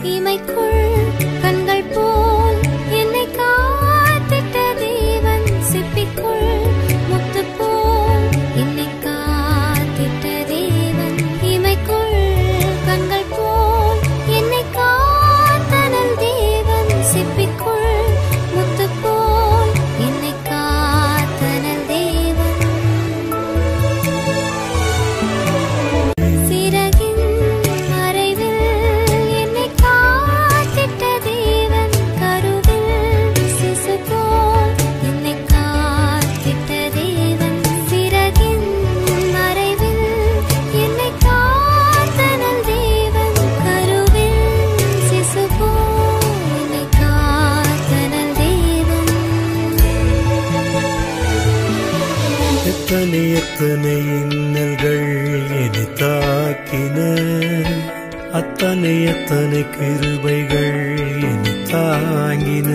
இமைக்குள் கண்கள் போல் என்னை காத்திட்ட தேவன் சிப்பிக்குள் முத்து போல் என்னை காத்திட்ட தேவன் இமைக்குள் கண்கள் போல் என்னை காத்தனல் தேவன் சிப்பிக்குள் முத்து போல் என்னை காத்தனல் தேவன் சிறகின் மறைவில் என்னை காத்திட்ட தேவன் கருவில் சிசு போல் என்னை காத்திட்ட தேவன் சிறகின் மறைவில் என்னை காத்தனல் தேவன் கருவில் சிசு போல் என்னை காத்தனல் தேவன் எத்தனை எத்தனை இன்னல்கள் என்னை தாக்கின அத்தனை எத்தனை கிருபைகள் என்னை தாங்கின